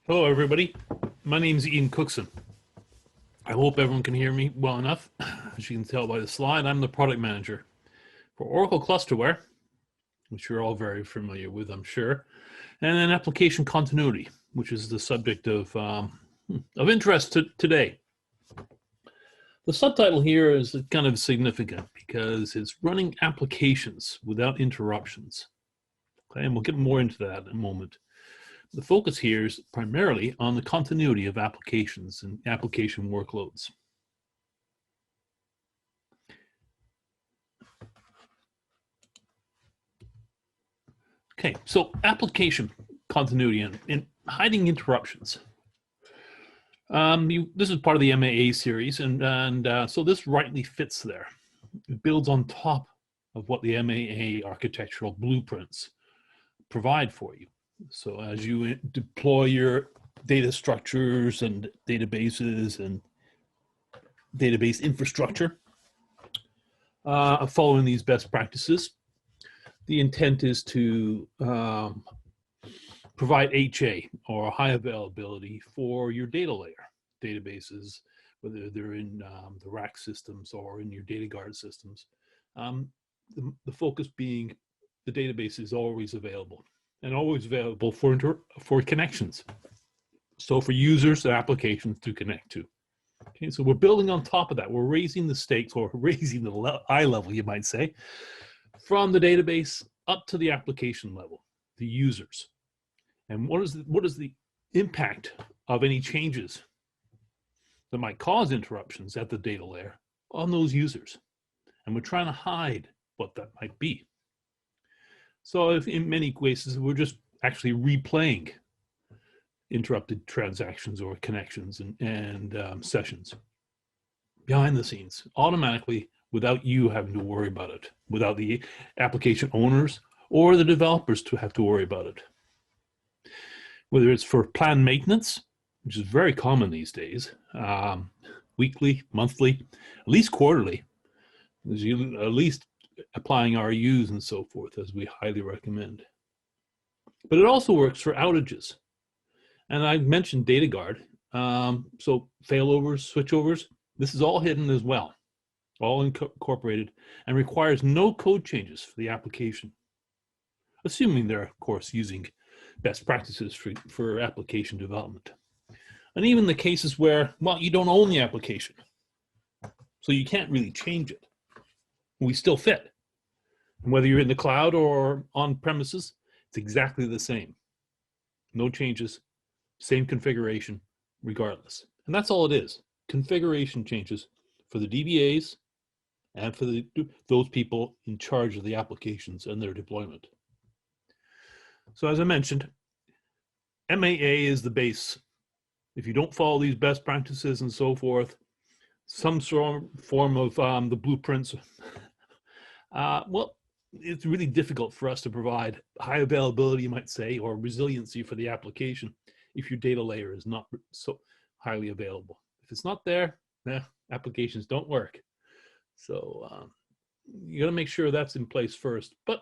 Hello, everybody. My name is Ian Cookson. I hope everyone can hear me well enough. As you can tell by the slide, I'm the product manager for Oracle Clusterware, which you're all very familiar with, I'm sure, and then application continuity, which is the subject of interest today. The subtitle here is kind of significant because it's running applications without interruptions. Okay, and we'll get more into that in a moment. The focus here is primarily on the continuity of applications and application workloads. Okay, so application continuity and hiding interruptions. This is part of the MAA series, and so this rightly fits there. It builds on top of what the MAA architectural blueprints provide for you. So as you deploy your data structures and databases and database infrastructure, following these best practices, the intent is to provide HA, or high availability, for your data layer databases, whether they're in the rack systems or in your data guard systems. The focus being the database is always available. And always available for connections. So for users and applications to connect to. Okay, so we're building on top of that. We're raising the stakes, or raising the eye level, you might say, from the database up to the application level, the users. And what is the impact of any changes that might cause interruptions at the data layer on those users? And we're trying to hide what that might be. So if in many cases, we're just actually replaying interrupted transactions or connections and sessions behind the scenes, automatically, without you having to worry about it, without the application owners or the developers to have to worry about it. Whether it's for planned maintenance, which is very common these days, weekly, monthly, at least quarterly, at least applying RUs and so forth, as we highly recommend. But it also works for outages. And I mentioned data guard. So failovers, switchovers, this is all hidden as well, all incorporated, and requires no code changes for the application, assuming they're, of course, using best practices for application development. And even the cases where, well, you don't own the application, so you can't really change it. We still fit. And whether you're in the cloud or on premises, it's exactly the same. No changes, same configuration, regardless. And that's all it is. Configuration changes for the DBAs and for those people in charge of the applications and their deployment. So as I mentioned, MAA is the base. If you don't follow these best practices and so forth, some form of the blueprints, well, it's really difficult for us to provide high availability, you might say, or resiliency for the application if your data layer is not so highly available. If it's not there, applications don't work. So you got to make sure that's in place first. But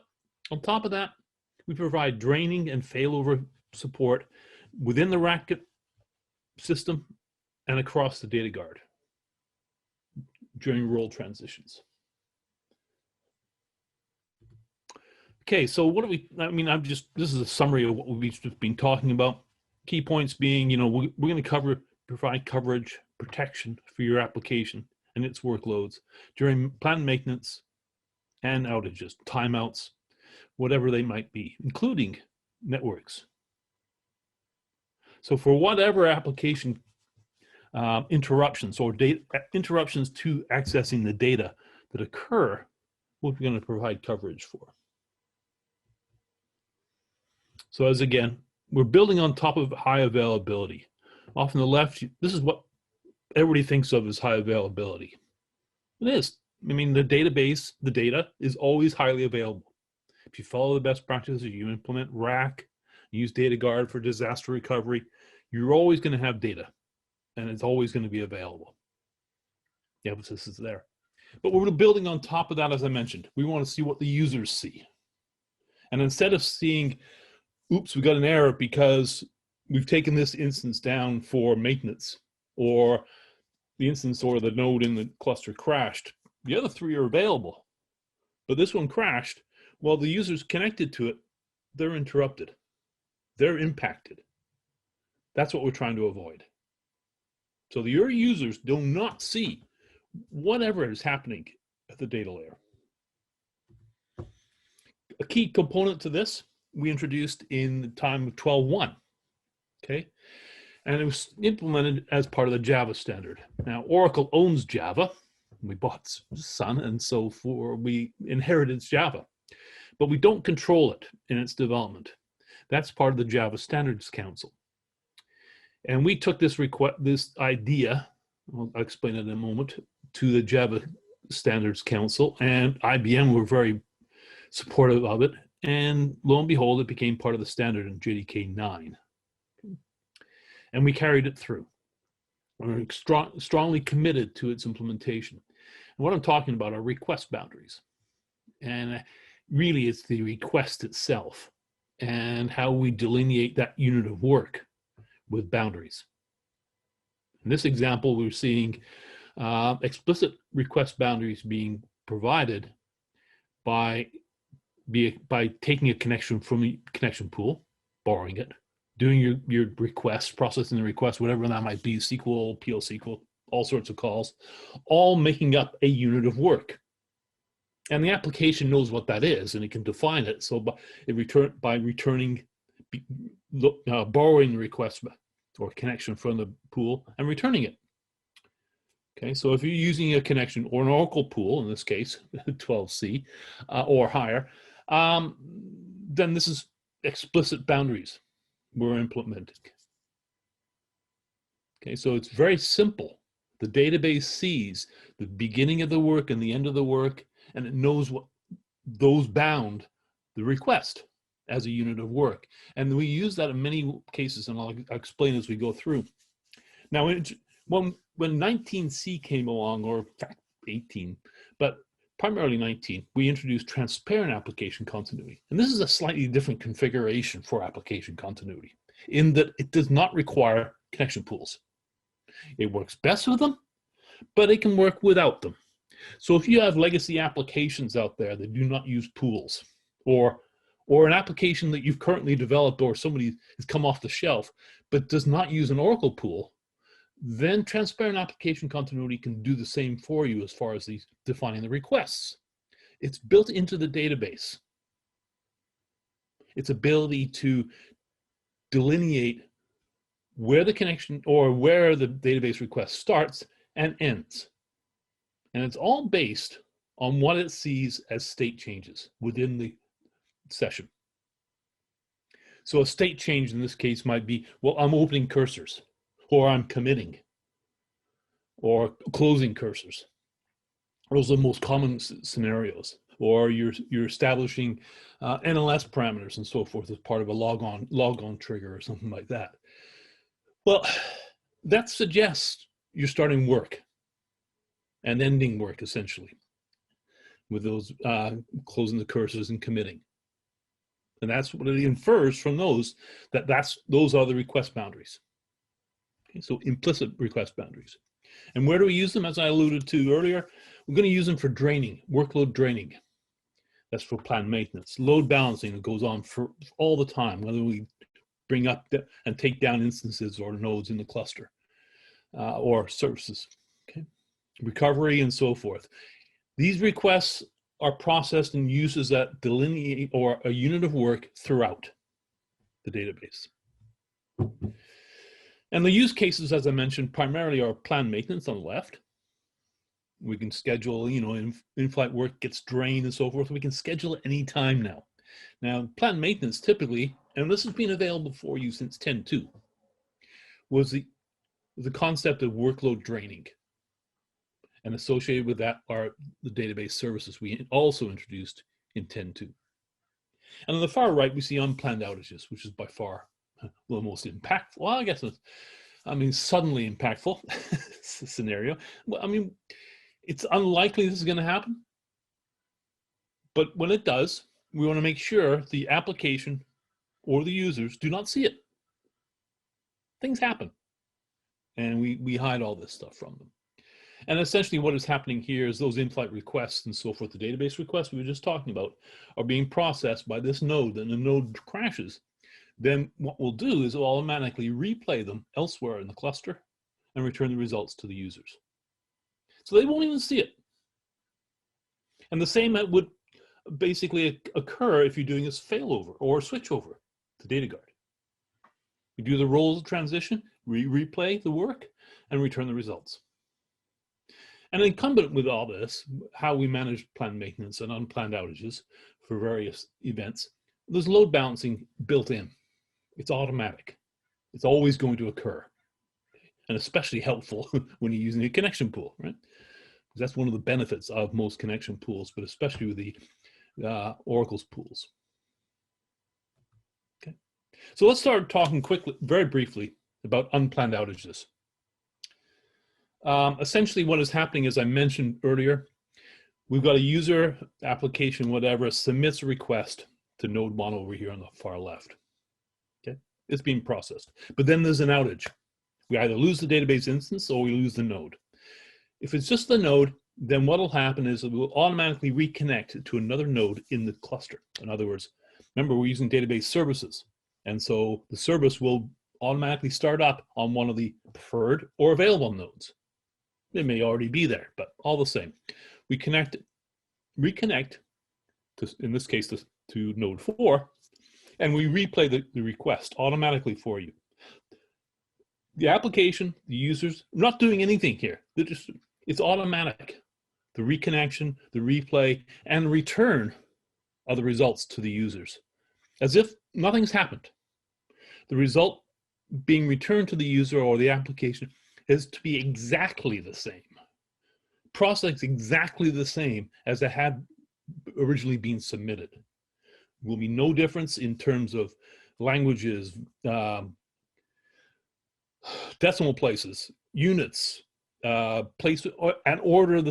on top of that, we provide draining and failover support within the rack system and across the data guard during role transitions. Okay, so what do we, this is a summary of what we've just been talking about. Key points being, we're going to provide coverage, protection for your application and its workloads during planned maintenance and outages, timeouts, whatever they might be, including networks. So for whatever application interruptions or interruptions to accessing the data that occur, what we're going to provide coverage for. So as again, we're building on top of high availability. Off on the left, this is what everybody thinks of as high availability. It is. I mean, the database, the data is always highly available. If you follow the best practices, you implement rack, use data guard for disaster recovery, you're always going to have data and it's always going to be available. The emphasis is there. But we're building on top of that, as I mentioned. We want to see what the users see. And instead of seeing, oops, we got an error because we've taken this instance down for maintenance, or the instance or the node in the cluster crashed. The other three are available, but this one crashed. Well, the users connected to it, they're interrupted. They're impacted. That's what we're trying to avoid. So your users do not see whatever is happening at the data layer. A key component to this we introduced in the time of 12.1, okay? And it was implemented as part of the Java standard. Now, Oracle owns Java. We bought Sun, and so we inherited Java. But we don't control it in its development. That's part of the Java Standards Council. And we took this idea, I'll explain it in a moment, to the Java Standards Council, and IBM were very supportive of it. And lo and behold, it became part of the standard in JDK 9. And we carried it through. We're strongly committed to its implementation. And what I'm talking about are request boundaries. And really, it's the request itself and how we delineate that unit of work with boundaries. In this example, we're seeing explicit request boundaries being provided by taking a connection from the connection pool, borrowing it, doing your request, processing the request, whatever that might be, SQL, PL SQL, all sorts of calls, all making up a unit of work. And the application knows what that is, and it can define it. So by returning, borrowing the request or connection from the pool and returning it. Okay, so if you're using a connection or an Oracle pool, in this case, 12C or higher, then this is explicit boundaries we're implementing. Okay, so it's very simple. The database sees the beginning of the work and the end of the work, and it knows what those bound the request as a unit of work. And we use that in many cases, and I'll explain as we go through. Now, when 19C came along, or in fact 18, but primarily 19, we introduced transparent application continuity. And this is a slightly different configuration for application continuity in that it does not require connection pools. It works best with them, but it can work without them. So if you have legacy applications out there that do not use pools, or an application that you've currently developed or somebody has come off the shelf, but does not use an Oracle pool, then transparent application continuity can do the same for you as far as defining the requests. It's built into the database. Its ability to delineate where the connection or where the database request starts and ends. And it's all based on what it sees as state changes within the session. So a state change in this case might be, well, I'm opening cursors, or I'm committing, or closing cursors. Those are the most common scenarios. Or you're establishing NLS parameters and so forth as part of a logon trigger or something like that. Well, that suggests you're starting work and ending work, essentially, with those closing the cursors and committing. And that's what it infers from those, those are the request boundaries. Okay, so implicit request boundaries. And where do we use them? As I alluded to earlier, we're going to use them for draining, workload draining. That's for planned maintenance. Load balancing that goes on for all the time, whether we bring up and take down instances or nodes in the cluster or services. Okay, recovery and so forth. These requests are processed and uses that delineate or a unit of work throughout the database. And the use cases, as I mentioned, primarily are planned maintenance on the left. We can schedule, in-flight work gets drained and so forth. We can schedule it any time now. Now, planned maintenance typically, and this has been available for you since 10.2, was the concept of workload draining. And associated with that are the database services we also introduced in 10.2. And on the far right, we see unplanned outages, which is by far the most impactful. Well, I guess suddenly impactful scenario. Well, it's unlikely this is going to happen. But when it does, we want to make sure the application or the users do not see it. Things happen, and we hide all this stuff from them. And essentially what is happening here is those in-flight requests and so forth, the database requests we were just talking about, are being processed by this node, and the node crashes. Then what we'll do is we'll automatically replay them elsewhere in the cluster and return the results to the users. So they won't even see it. And the same would basically occur if you're doing this failover or switchover to DataGuard. We do the roles transition, replay the work, and return the results. And incumbent with all this, how we manage planned maintenance and unplanned outages for various events, there's load balancing built in. It's automatic. It's always going to occur, and especially helpful when you're using a connection pool, right? Because that's one of the benefits of most connection pools, but especially with the Oracle's pools. Okay, so let's start talking quickly, very briefly, about unplanned outages. Essentially what is happening, as I mentioned earlier, we've got a user, application, whatever, submits a request to node 1 over here on the far left. Okay, it's being processed. But then there's an outage. We either lose the database instance or we lose the node. If it's just the node, then what will happen is it will automatically reconnect to another node in the cluster. In other words, remember, we're using database services. And so the service will automatically start up on one of the preferred or available nodes. It may already be there, but all the same, we reconnect to, in this case, to node 4, and we replay the request automatically for you. The application, the users, not doing anything here. It's automatic. The reconnection, the replay, and return of the results to the users, as if nothing's happened. The result being returned to the user or the application is to be exactly the same, processed exactly the same as it had originally been submitted. There will be no difference in terms of languages, decimal places, units, place and order of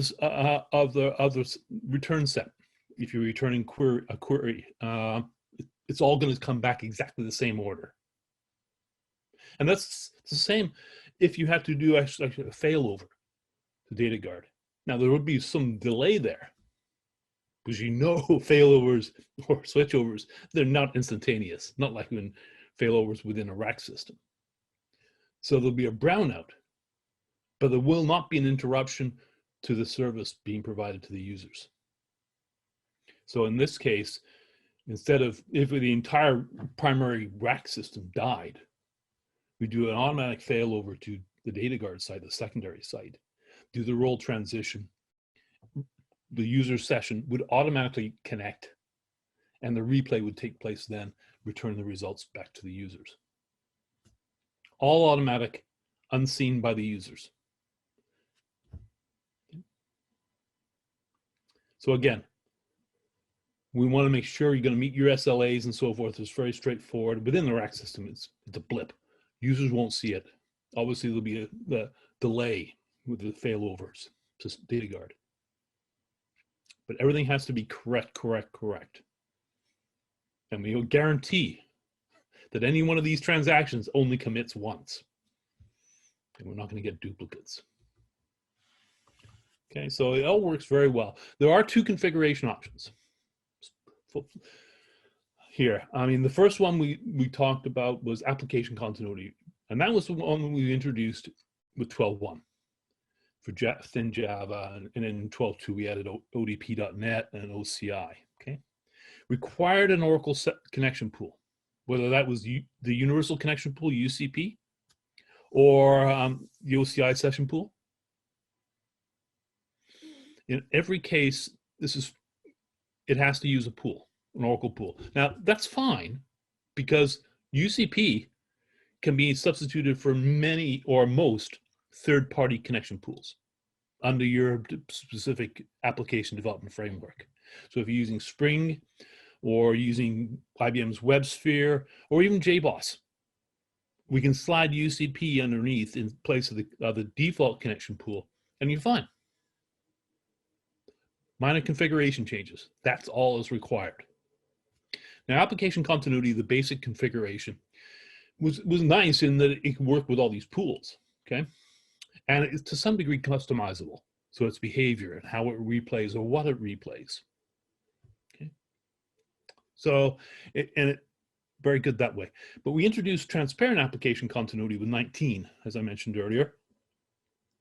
the return set. If you're returning a query, it's all going to come back exactly the same order. And that's the same if you have to do actually a failover to DataGuard. Now, there would be some delay there, because failovers or switchovers, they're not instantaneous, not like when failovers within a rack system. So there'll be a brownout, but there will not be an interruption to the service being provided to the users. So in this case, instead of, if the entire primary rack system died, we do an automatic failover to the DataGuard site, the secondary site, do the role transition. The user session would automatically connect, and the replay would take place then, return the results back to the users. All automatic, unseen by the users. So again, we want to make sure you're going to meet your SLAs and so forth. It's very straightforward. Within the rack system, it's a blip. Users won't see it. Obviously, there'll be the delay with the failovers to DataGuard. But everything has to be correct. And we'll guarantee that any one of these transactions only commits once. And we're not going to get duplicates. Okay, so it all works very well. There are 2 configuration options here. I mean, the first one we talked about was application continuity, and that was the one we introduced with 12.1 for thin Java, and in 12.2 we added ODP.NET and OCI. Okay, required an Oracle connection pool, whether that was the Universal Connection Pool (UCP) or the OCI session pool. In every case, it has to use a pool, an Oracle pool. Now, that's fine, because UCP can be substituted for many or most third-party connection pools under your specific application development framework. So if you're using Spring or using IBM's WebSphere or even JBoss, we can slide UCP underneath in place of the default connection pool, and you're fine. Minor configuration changes, that's all is required. Now, application continuity, the basic configuration, was nice in that it could work with all these pools, okay? And it's to some degree customizable. So its behavior and how it replays or what it replays. Okay. So, very good that way. But we introduced transparent application continuity with 19, as I mentioned earlier,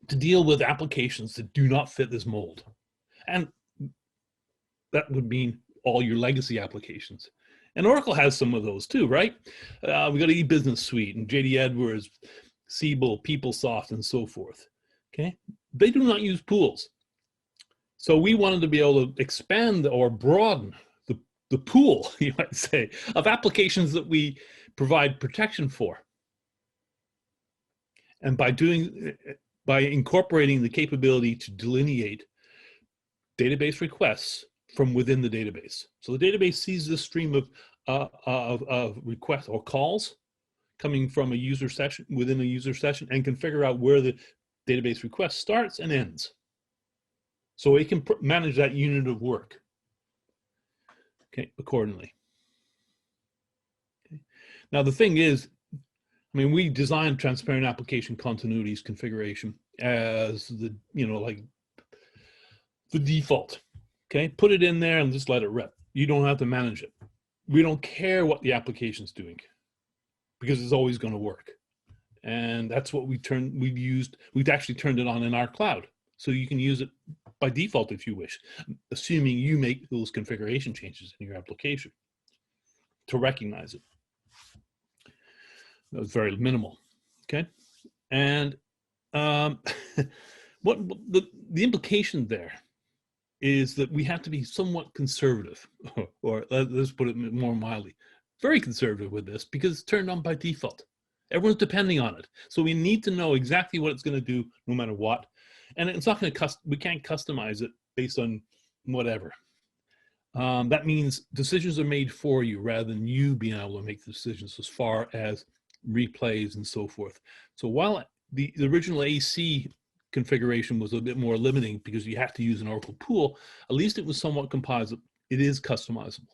to deal with applications that do not fit this mold. And that would mean all your legacy applications. And Oracle has some of those too, right? We got e-business suite and JD Edwards, Siebel, PeopleSoft, and so forth. Okay, they do not use pools. So we wanted to be able to expand or broaden the pool, you might say, of applications that we provide protection for. And by incorporating the capability to delineate database requests from within the database. So the database sees this stream of requests or calls coming from a user session, within a user session, and can figure out where the database request starts and ends. So it can manage that unit of work, okay, accordingly. Okay. Now the thing is, I mean, we designed transparent application continuities configuration as the, like the default. Okay, put it in there and just let it rip. You don't have to manage it. We don't care what the application's doing because it's always going to work. And that's what we've actually turned it on in our cloud. So you can use it by default if you wish, assuming you make those configuration changes in your application to recognize it. That was very minimal, okay? And what the implication there is that we have to be somewhat conservative, or let's put it more mildly, very conservative with this because it's turned on by default. Everyone's depending on it. So we need to know exactly what it's going to do no matter what. And it's not going to we can't customize it based on whatever. That means decisions are made for you rather than you being able to make the decisions as far as replays and so forth. So while the original AC configuration was a bit more limiting because you have to use an Oracle pool, at least it was somewhat composite. It is customizable.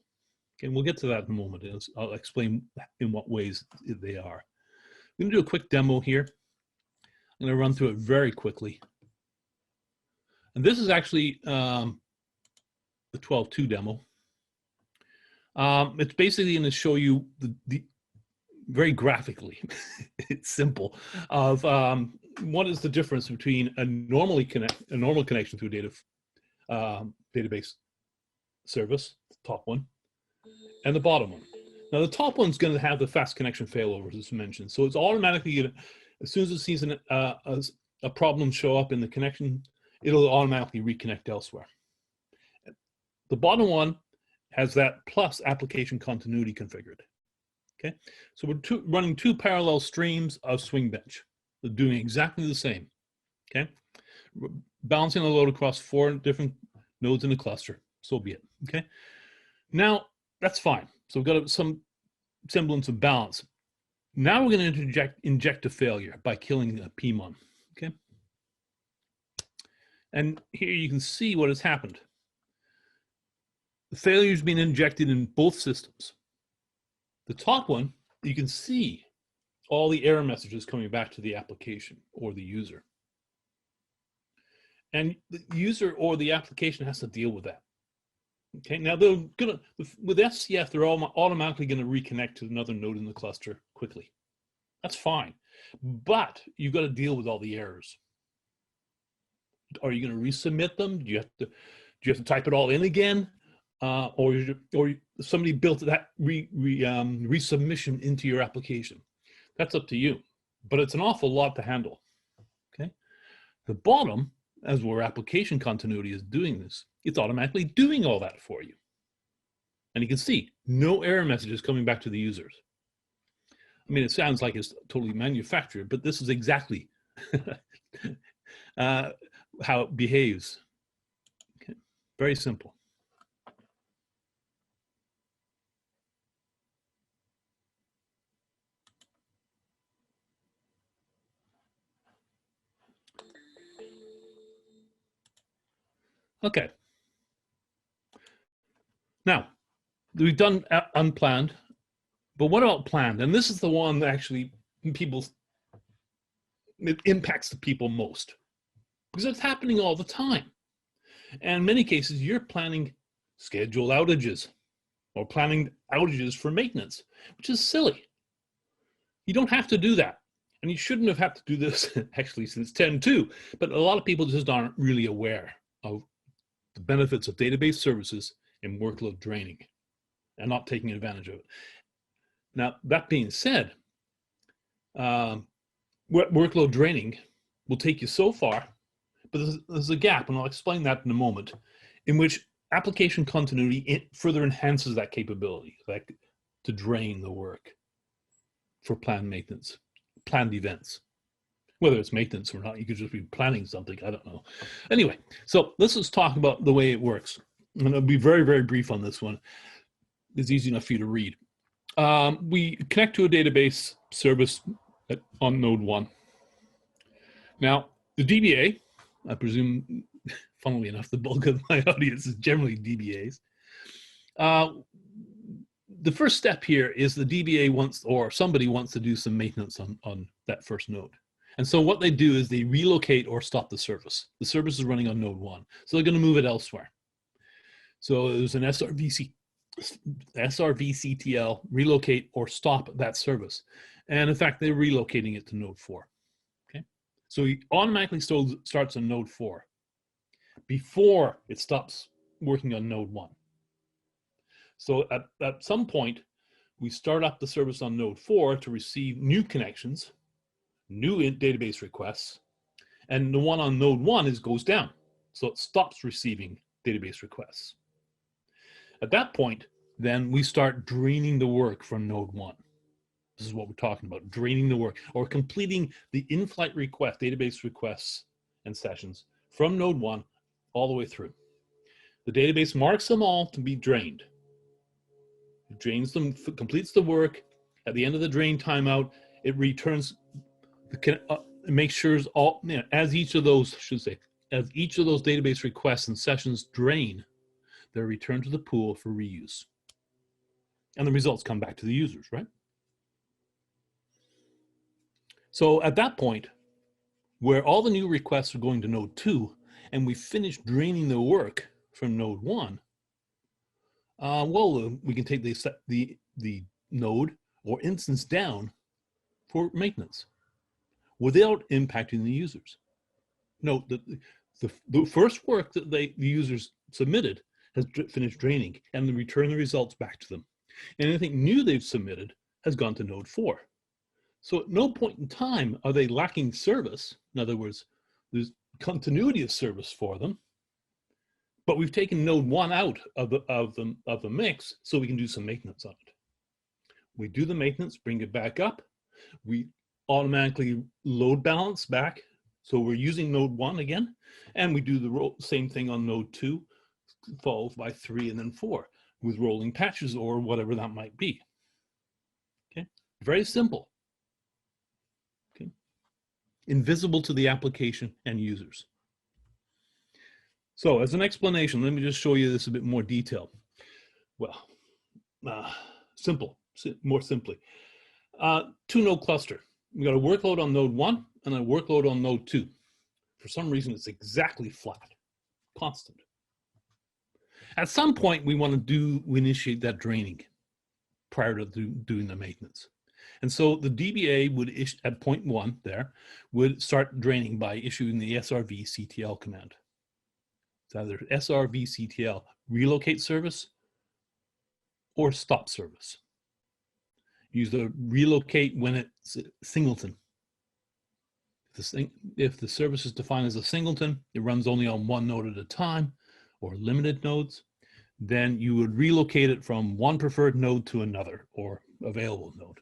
Okay, we'll get to that in a moment. I'll explain in what ways they are. I'm going to do a quick demo here. I'm going to run through it very quickly. And this is actually the 12.2 demo. It's basically going to show you the very graphically, it's simple, of what is the difference between a normal connection to a database service, the top one, and the bottom one. Now the top one's going to have the fast connection failovers as mentioned, so it's automatically going to, as soon as it sees a problem show up in the connection, it'll automatically reconnect elsewhere. The bottom one has that plus application continuity configured. Okay, so we're running two parallel streams of Swing Bench. They're doing exactly the same. Okay, we're balancing the load across 4 different nodes in the cluster. So be it. Okay, now that's fine. So we've got some semblance of balance. Now we're going to inject a failure by killing a PMON. Okay, and here you can see what has happened. The failure's been injected in both systems. The top one, you can see all the error messages coming back to the application or the user. And the user or the application has to deal with that. Okay, now they're gonna, with SCF, they're all automatically gonna reconnect to another node in the cluster quickly. That's fine, but you've got to deal with all the errors. Are you gonna resubmit them? Do you have to type it all in again? Or somebody built that resubmission into your application. That's up to you, but it's an awful lot to handle, okay? The bottom, as where application continuity is doing this, it's automatically doing all that for you. And you can see no error messages coming back to the users. I mean, it sounds like it's totally manufactured, but this is exactly how it behaves. Okay. Very simple. Okay. Now, we've done unplanned, But what about planned? And this is the one that actually it impacts the people most, because it's happening all the time. And in many cases, you're planning scheduled outages or planning outages for maintenance, which is silly. You don't have to do that. And you shouldn't have had to do this actually since 10.2, but a lot of people just aren't really aware of the benefits of database services and workload draining and not taking advantage of it. Now, that being said, workload draining will take you so far, but there's a gap, and I'll explain that in a moment, in which application continuity further enhances that capability, like to drain the work for planned maintenance, planned events. Whether it's maintenance or not, you could just be planning something, I don't know. Anyway, so let's just talk about the way it works. And I'll be very, very brief on this one. It's easy enough for you to read. We connect to a database service on node 1. Now, the DBA, I presume, funnily enough, the bulk of my audience is generally DBAs. The first step here is the DBA wants, or somebody wants to do some maintenance on that first node. And so what they do is they relocate or stop the service. The service is running on node 1, so they're going to move it elsewhere. So there's an SRVCTL, relocate or stop that service. And in fact, they're relocating it to node 4. Okay, so he automatically starts on node 4 before it stops working on node 1. So at some point, we start up the service on node 4 to receive new connections, new database requests, and the one on node 1 goes down. So it stops receiving database requests. At that point, then we start draining the work from node 1. This is what we're talking about, draining the work, or completing the in-flight request, database requests and sessions from node 1 all the way through. The database marks them all to be drained. It drains them, completes the work. At the end of the drain timeout, it returns, it makes sure all, as each of those, as each of those database requests and sessions drain, they're returned to the pool for reuse. And the results come back to the users, right? So at that point, where all the new requests are going to node 2, and we finish draining the work from node 1, we can take the node or instance down for maintenance without impacting the users. Note that the first work that the users submitted has finished draining, and they return the results back to them. And anything new they've submitted has gone to node 4. So at no point in time are they lacking service. In other words, there's continuity of service for them, but we've taken node 1 out of the mix so we can do some maintenance on it. We do the maintenance, bring it back up. We automatically load balance back. So we're using node 1 again, and we do the same thing on node 2, followed by 3 and then 4 with rolling patches or whatever that might be. Okay, very simple. Okay, invisible to the application and users. So as an explanation, let me just show you this a bit more detail. Well, more simply. 2-node cluster. We got a workload on node 1 and a workload on node 2. For some reason, it's exactly flat, constant. At some point, we want to initiate that draining prior to doing the maintenance. And so the DBA would, at point 1 there, would start draining by issuing the SRVCTL command. It's either SRVCTL, relocate service, or stop service. Use the relocate when it's singleton. If the service is defined as a singleton, it runs only on one node at a time, or limited nodes, then you would relocate it from one preferred node to another or available node.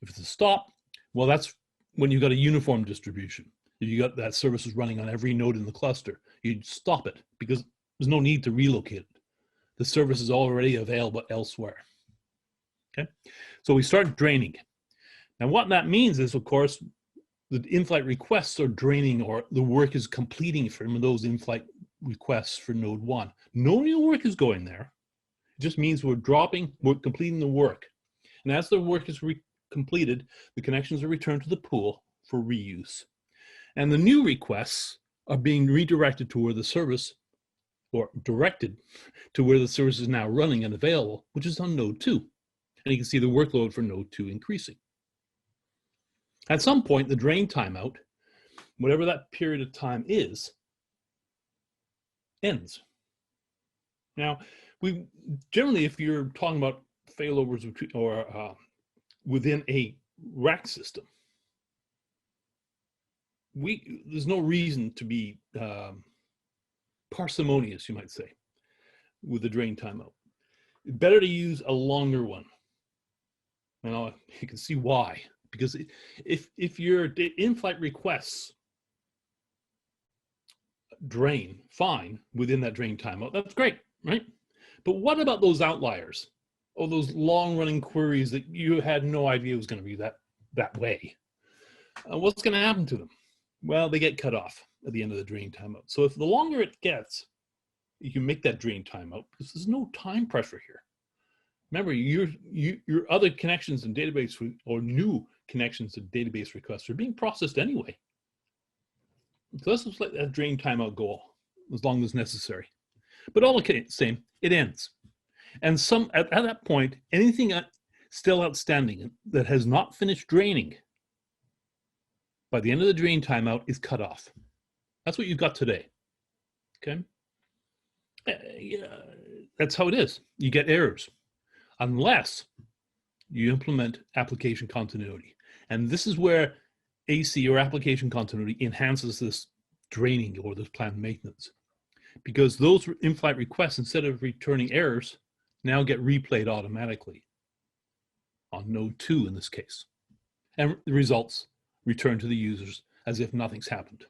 If it's a stop, well, that's when you've got a uniform distribution. If you got that service is running on every node in the cluster, you'd stop it because there's no need to relocate it. The service is already available elsewhere. Okay, so we start draining. Now what that means is, of course, the in-flight requests are draining, or the work is completing from those in-flight requests for node 1. No new work is going there. It just means we're completing the work. And as the work is completed, the connections are returned to the pool for reuse. And the new requests are being redirected to where the service, or directed to where the service is now running and available, which is on node 2. And you can see the workload for node 2 increasing. At some point, the drain timeout, whatever that period of time is, ends. Now, we generally, if you're talking about failovers or within a rack system, there's no reason to be parsimonious, you might say, with the drain timeout. Better to use a longer one. Now, you can see why. Because if your in-flight requests drain fine within that drain timeout, that's great, right? But what about those outliers? Or those long-running queries that you had no idea was going to be that way? What's going to happen to them? Well, they get cut off at the end of the drain timeout. So if the longer it gets, you can make that drain timeout because there's no time pressure here. Remember, your other connections in database or new connections to database requests are being processed anyway. So let's just let that drain timeout go as long as necessary. But all the same, it ends. And at that point, anything still outstanding that has not finished draining by the end of the drain timeout is cut off. That's what you've got today. Okay? That's how it is. You get errors unless you implement application continuity. And this is where AC, or application continuity, enhances this draining or this planned maintenance. Because those in-flight requests, instead of returning errors, now get replayed automatically on node 2 in this case. And the results return to the users as if nothing's happened.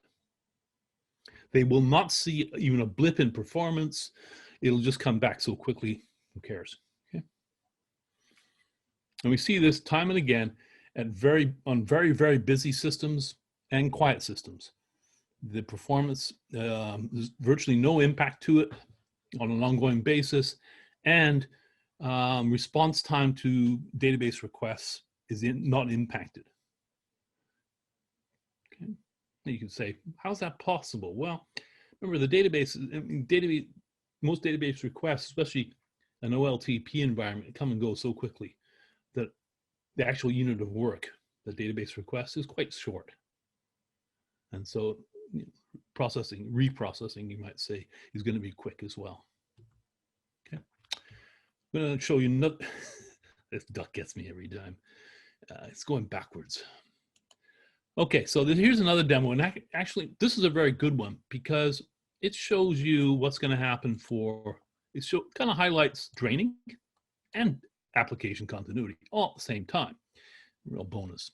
They will not see even a blip in performance. It'll just come back so quickly, who cares? Okay? And we see this time and again on very, very busy systems and quiet systems. The performance, there's virtually no impact to it on an ongoing basis, and response time to database requests is not impacted. Okay. You can say, how's that possible? Well, remember the most database requests, especially an OLTP environment, come and go so quickly that the actual unit of work, the database request, is quite short. And so reprocessing, you might say, is going to be quick as well. Okay. I'm going to show you another. This duck gets me every time. It's going backwards. Okay, so here's another demo, and actually this is a very good one because it shows you what's going to happen kind of highlights draining and application continuity all at the same time. Real bonus.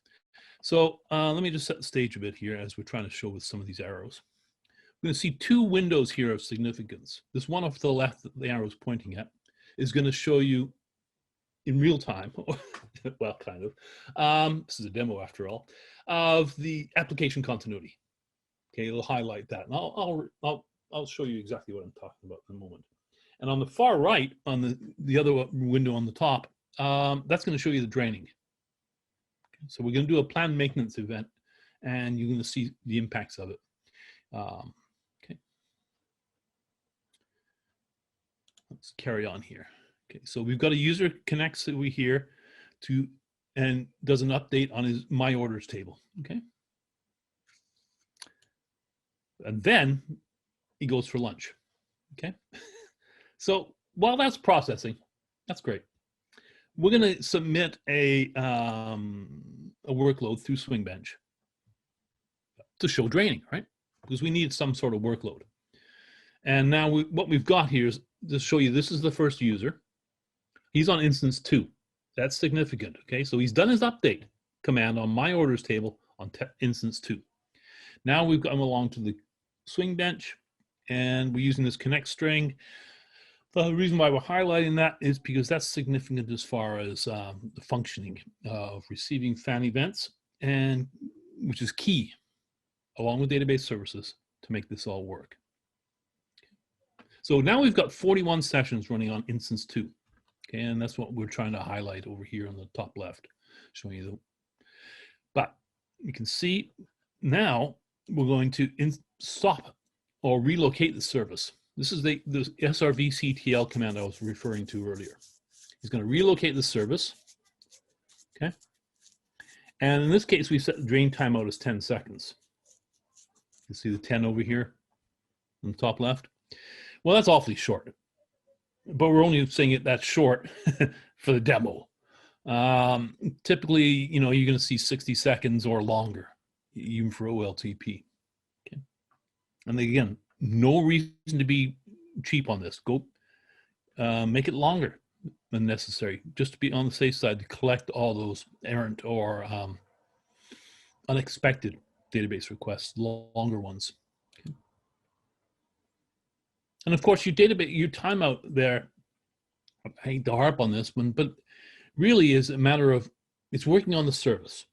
So let me just set the stage a bit here as we're trying to show with some of these arrows. We're going to see two windows here of significance. This one off to the left that the arrow is pointing at is going to show you in real time, well, kind of, this is a demo after all, of the application continuity. Okay, it'll highlight that. And I'll show you exactly what I'm talking about in a moment. And on the far right, on the other window on the top, that's going to show you the draining. Okay, so we're going to do a planned maintenance event, and you're going to see the impacts of it. Okay, let's carry on here. Okay, so we've got a user connects that we here to and does an update on his my orders table. Okay, and then he goes for lunch. Okay, so while that's processing, that's great. We're going to submit a workload through SwingBench to show draining, right? Because we need some sort of workload. And now what we've got here is to show you this is the first user. He's on instance 2. That's significant, okay? So he's done his update command on my orders table on instance 2. Now we've come along to the SwingBench, and we're using this connect string. The reason why we're highlighting that is because that's significant as far as the functioning of receiving fan events, and which is key, along with database services, to make this all work. So now we've got 41 sessions running on instance 2. Okay, and that's what we're trying to highlight over here on the top left, showing you the, but you can see now we're going to stop or relocate the service. This is the SRVCTL command I was referring to earlier. He's going to relocate the service, okay? And in this case, we set the drain timeout as 10 seconds. You see the 10 over here on the top left? Well, that's awfully short, but we're only saying it that short for the demo. Typically, you know, you're going to see 60 seconds or longer, even for OLTP. Okay. And again, no reason to be cheap on this. Go make it longer than necessary, just to be on the safe side, to collect all those errant or unexpected database requests, longer ones. Okay. And of course, your database, your timeout there, I hate to harp on this one, but really is a matter of, it's working on the service.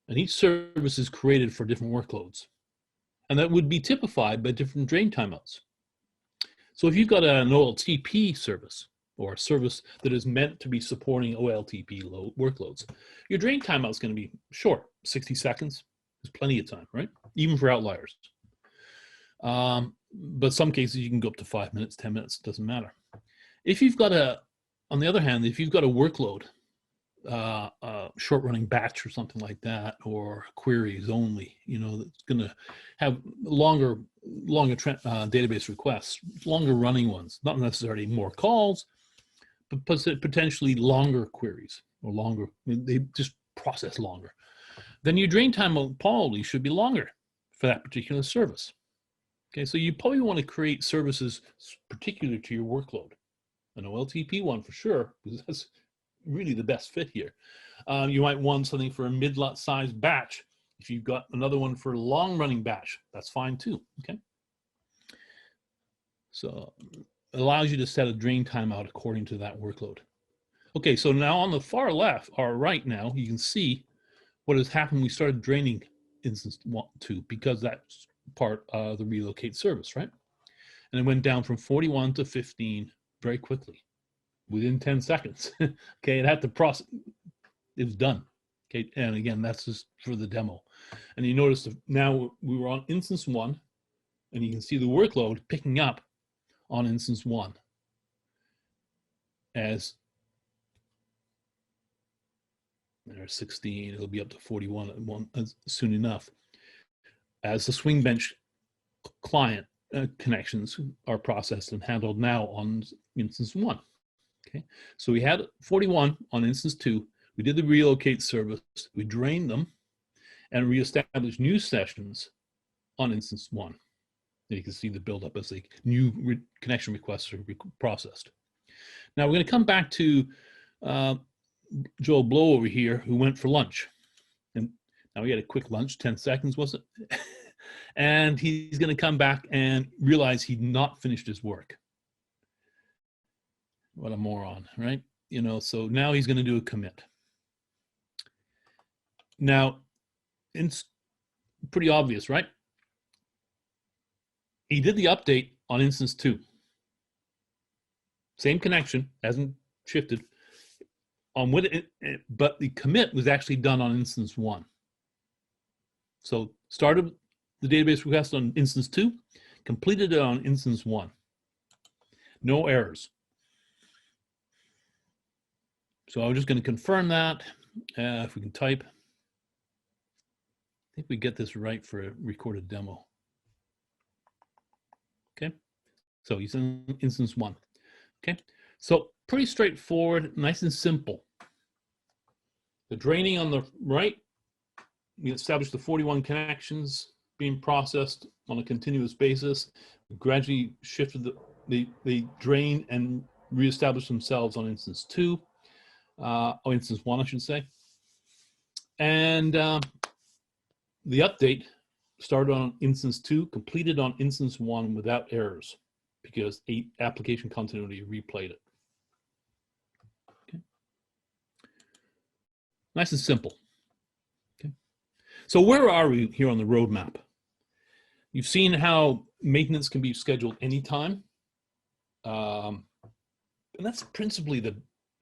And each service is created for different workloads. And that would be typified by different drain timeouts. So if you've got an OLTP service, or a service that is meant to be supporting OLTP workloads, your drain timeout is going to be short, 60 seconds. There's plenty of time, right? Even for outliers. But some cases you can go up to 5 minutes, 10 minutes, doesn't matter. If you've got on the other hand, if you've got a workload, a short running batch or something like that, or queries only, you know, that's going to have longer database requests, longer running ones, not necessarily more calls, but potentially longer queries or longer, they just process longer. Then your drain time probably should be longer for that particular service. Okay, so you probably want to create services particular to your workload. An OLTP one for sure, because that's really the best fit here. You might want something for a mid-sized batch. If you've got another one for a long-running batch, that's fine too, okay? So it allows you to set a drain timeout according to that workload. Okay, so now on the far left, or right now, you can see what has happened. We started draining instance 2 because that's part of the relocate service, right? And it went down from 41 to 15 very quickly, within 10 seconds. Okay, it had to process, it was done. Okay, and again, that's just for the demo. And you notice now we were on instance 1, and you can see the workload picking up on instance 1 as there's 16, it'll be up to 41 soon enough, as the swing bench client connections are processed and handled now on instance 1. Okay, so we had 41 on instance 2. We did the relocate service, we drained them, and reestablished new sessions on instance 1. And you can see the buildup as the new connection requests are processed. Now we're going to come back to Joel Blow over here, who went for lunch. And now we had a quick lunch, 10 seconds, was it? And he's going to come back and realize he'd not finished his work. What a moron, right? You know, so now he's going to do a commit. Now, it's pretty obvious, right? He did the update on instance 2. Same connection, hasn't shifted. But the commit was actually done on instance 1. So started the database request on instance 2, completed it on instance 1. No errors. So I'm just going to confirm that. If we can type. I think we get this right for a recorded demo. Okay, so he's in instance 1. Okay, so pretty straightforward, nice and simple. The draining on the right, we established the 41 connections being processed on a continuous basis. We gradually shifted the drain and reestablished themselves on instance 2, or instance 1, I should say. And the update started on instance 2, completed on instance 1 without errors, because application continuity replayed it. Okay. Nice and simple. Okay. So where are we here on the roadmap? You've seen how maintenance can be scheduled anytime. And that's principally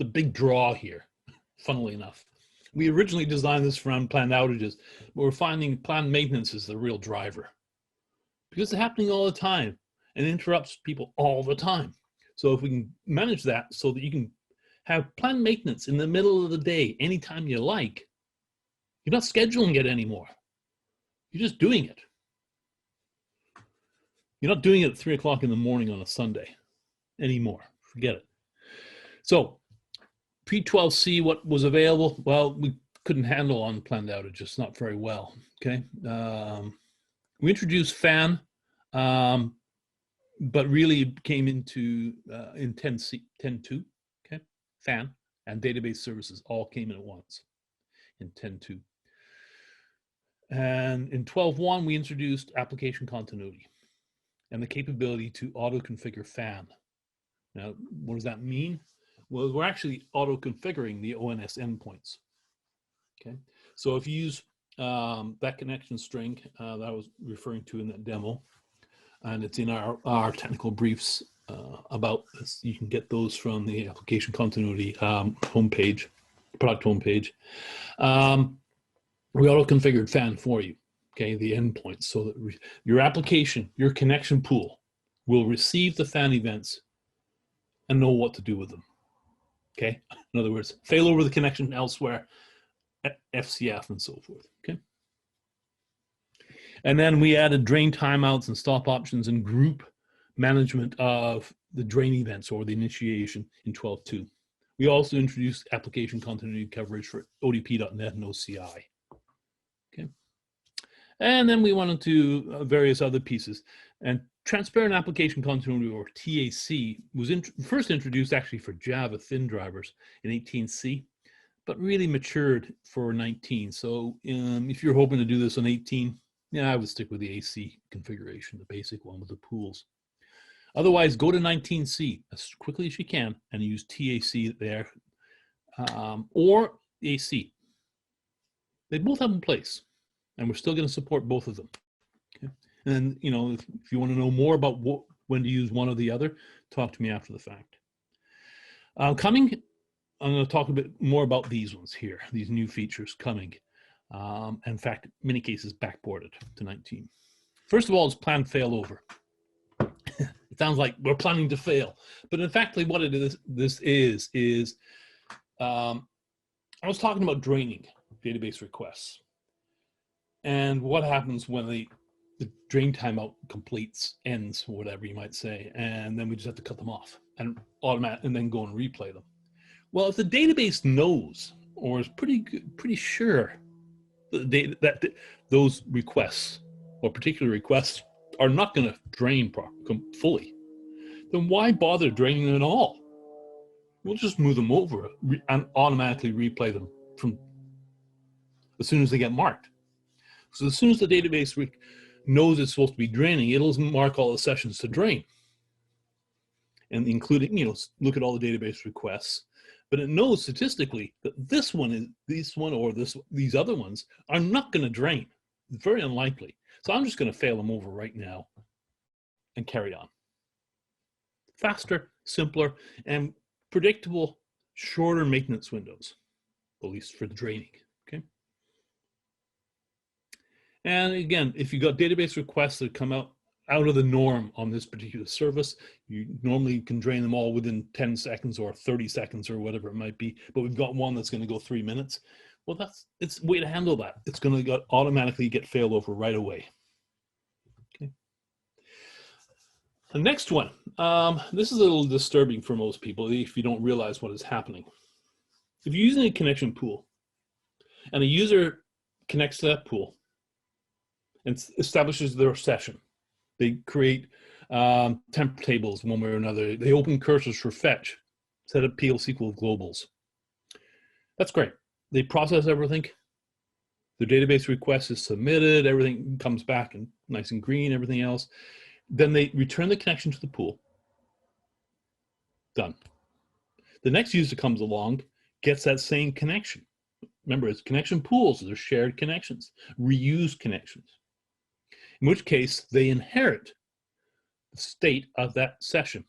the big draw here, funnily enough. We originally designed this for unplanned outages, but we're finding planned maintenance is the real driver because it's happening all the time and interrupts people all the time. So if we can manage that so that you can have planned maintenance in the middle of the day, anytime you like, you're not scheduling it anymore. You're just doing it. You're not doing it at 3 o'clock in the morning on a Sunday anymore. Forget it. So P12C, what was available? Well, we couldn't handle unplanned outages, not very well, okay? We introduced FAN, but really came into in 10.2, okay? FAN and database services all came in at once in 10.2. And in 12.1, we introduced application continuity and the capability to auto-configure FAN. Now, what does that mean? Well, we're actually auto-configuring the ONS endpoints, okay? So if you use that connection string that I was referring to in that demo, and it's in our technical briefs about this, you can get those from the application continuity homepage, product homepage. We auto-configured FAN for you, okay, the endpoints, so that your application, your connection pool will receive the FAN events and know what to do with them, okay? In other words, fail over the connection elsewhere, FCF and so forth, okay? And then we added drain timeouts and stop options and group management of the drain events or the initiation in 12.2. We also introduced application continuity coverage for ODP.NET and OCI. Okay. And then we went into various other pieces. And transparent application continuity, or TAC, was first introduced actually for Java thin drivers in 18C, but really matured for 19. So if you're hoping to do this on 18, yeah, I would stick with the AC configuration, the basic one with the pools. Otherwise, go to 19C as quickly as you can and use TAC there, or AC. They both have in place, and we're still going to support both of them. Okay? And you know, if you want to know more about when to use one or the other, talk to me after the fact. I'm going to talk a bit more about these ones here, these new features coming. In fact, in many cases, backported to 19. First of all, is planned failover. It sounds like we're planning to fail, but in fact, what it is, I was talking about draining database requests, and what happens when the drain timeout ends, or whatever you might say, and then we just have to cut them off and then go and replay them. Well, if the database knows or is pretty sure that those requests or particular requests are not going to drain fully, then why bother draining them at all? We'll just move them over and automatically replay them from as soon as they get marked. So as soon as the database knows it's supposed to be draining, it'll mark all the sessions to drain, and including, you know, look at all the database requests. But it knows statistically that this one or these other ones are not going to drain. It's very unlikely. So I'm just going to fail them over right now and carry on. Faster, simpler, and predictable, shorter maintenance windows, at least for the draining, okay? And again, if you got database requests that come out of the norm on this particular service, you normally can drain them all within 10 seconds or 30 seconds or whatever it might be, but we've got one that's going to go 3 minutes. Well, it's a way to handle that. It's going to automatically get failed over right away. Okay. The next one, this is a little disturbing for most people if you don't realize what is happening. If you're using a connection pool and a user connects to that pool and establishes their session, they create temp tables one way or another. They open cursors for fetch, set up PL SQL globals. That's great. They process everything. The database request is submitted. Everything comes back and nice and green, everything else. Then they return the connection to the pool. Done. The next user comes along, gets that same connection. Remember, it's connection pools. They're shared connections, reused connections. In which case, they inherit the state of that session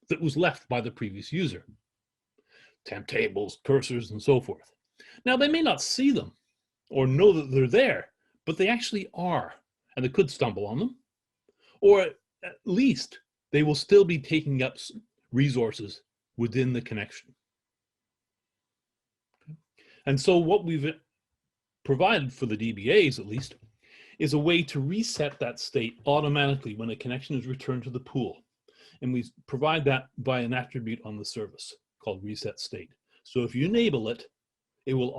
that was left by the previous user. temp tables, cursors, and so forth. Now, they may not see them or know that they're there, but they actually are, and they could stumble on them, or at least they will still be taking up resources within the connection. And so what we've provided for the DBAs, at least, is a way to reset that state automatically when a connection is returned to the pool. And we provide that by an attribute on the service called reset state. So if you enable it, it will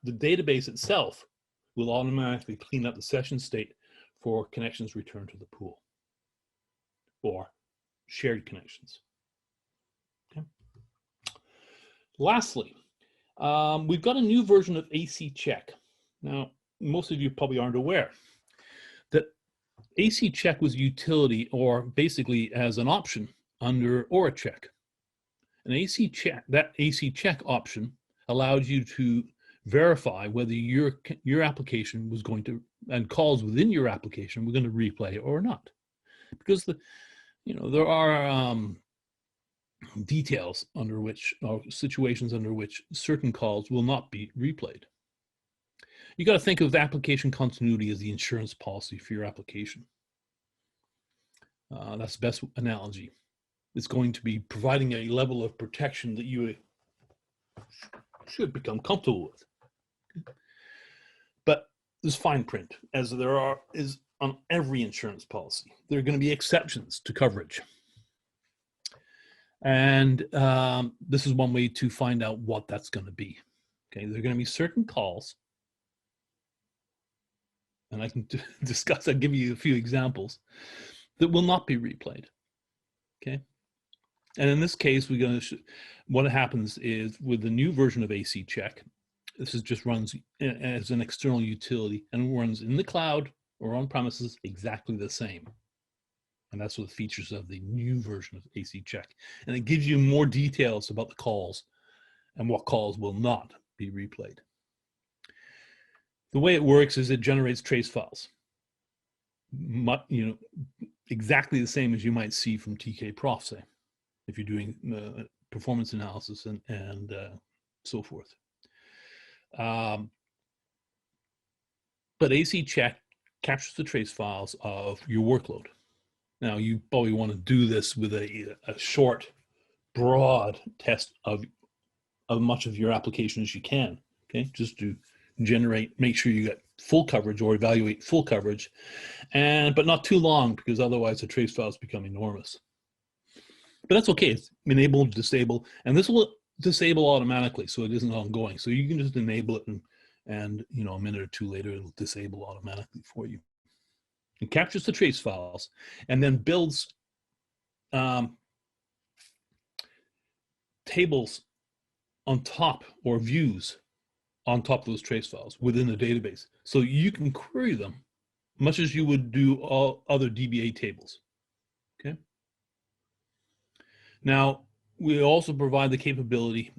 the database itself will automatically clean up the session state for connections returned to the pool or shared connections. Okay. Lastly, we've got a new version of AC check. Now, most of you probably aren't aware that AC check was a utility, or basically as an option under Aura check. An AC check, that AC check option allowed you to verify whether your application was going to, and calls within your application were going to replay or not, because there are details under which, or situations under which certain calls will not be replayed. You got to think of application continuity as the insurance policy for your application. That's the best analogy. It's going to be providing a level of protection that you should become comfortable with. But there's fine print, as there is on every insurance policy. There are going to be exceptions to coverage. And this is one way to find out what that's going to be. Okay, there are going to be certain calls, and I can discuss, I'll give you a few examples, that will not be replayed. Okay, and in this case, we're going to, what happens is with the new version of AC check, this is just runs as an external utility and runs in the cloud or on premises exactly the same. And that's what the features of the new version of AC check. And it gives you more details about the calls and what calls will not be replayed. The way it works is it generates trace files, exactly the same as you might see from TK-Prof, say, if you're doing performance analysis and so forth. But AC check captures the trace files of your workload. Now, you probably want to do this with a short, broad test of much of your application as you can, okay? Just to make sure you get full coverage or evaluate full coverage, but not too long, because otherwise the trace files become enormous. But that's okay. It's enable, disable, and this will disable automatically, so it isn't ongoing. So you can just enable it, and a minute or two later, it'll disable automatically for you. It captures the trace files and then builds tables on top, or views on top of those trace files within the database. So you can query them much as you would do all other DBA tables, okay? Now, we also provide the capability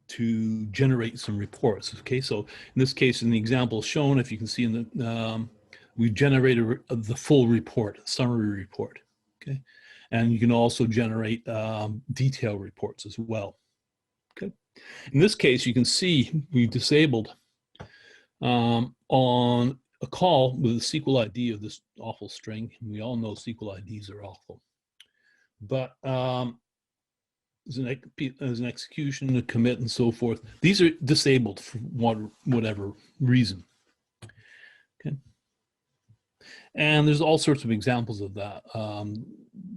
to generate some reports, okay? So in this case, in the example shown, if you can see in the, we've generated the full report, summary report, okay? And you can also generate detail reports as well, okay? In this case, you can see we've disabled on a call with a SQL ID of this awful string. We all know SQL IDs are awful. But as an execution, a commit, and so forth, these are disabled for whatever reason. Okay. And there's all sorts of examples of that.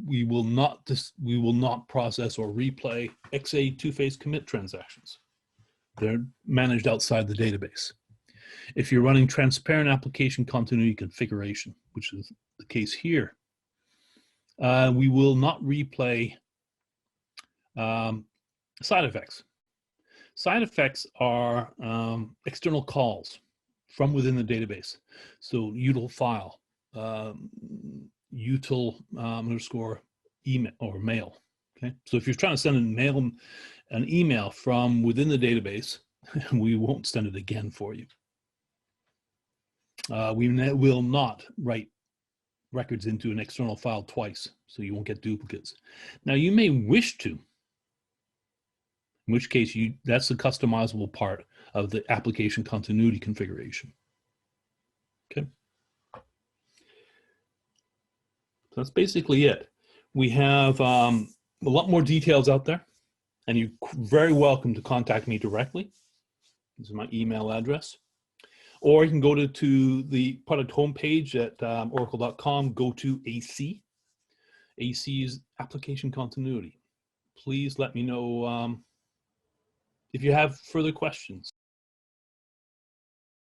We will not process or replay XA two-phase commit transactions. They're managed outside the database. If you're running transparent application continuity configuration, which is the case here, we will not replay side effects. Side effects are external calls from within the database. So util file, util underscore email or mail. Okay, so if you're trying to send an email from within the database, we won't send it again for you. We will not write records into an external file twice, so you won't get duplicates. Now, you may wish to, in which case that's the customizable part of the application continuity configuration. Okay. So that's basically it. We have a lot more details out there, and you're very welcome to contact me directly. This is my email address. Or you can go to the product homepage at oracle.com, go to AC. AC is application continuity. Please let me know if you have further questions.